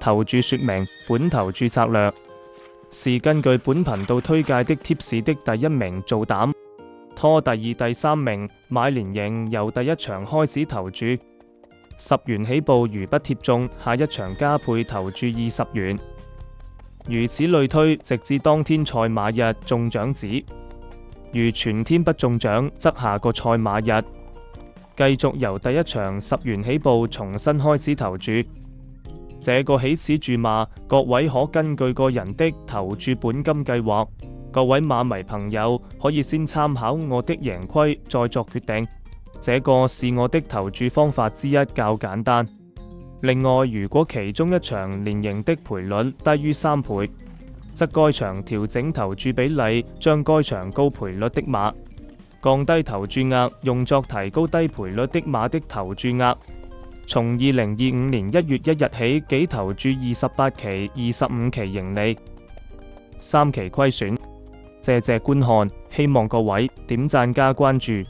投注說明：本投注策略是根據本頻道推介的貼士的第一名做膽，拖第二、第三名買連贏，由第一場開始投注10元起步，如不貼中，下一場加倍投注20元，如此類推，直至當天賽馬日中獎止。如全天不中獎，則下個賽馬日繼續由第一場10元起步重新開始投注。這個起始注碼，各位可根據個人的投注本金計劃。各位馬迷朋友可以先參考我的贏虧，再作決定。這個是我的投注方法之一，較簡單。另外，如果其中一場連贏的賠率低於3倍，則該場調整投注比例，將該場高賠率的馬降低投注額，用作提高低賠率的馬的投注額。從2025年1月1日起，己投注28期、25期盈利，3期虧損。謝謝觀看，希望各位點讚加關注。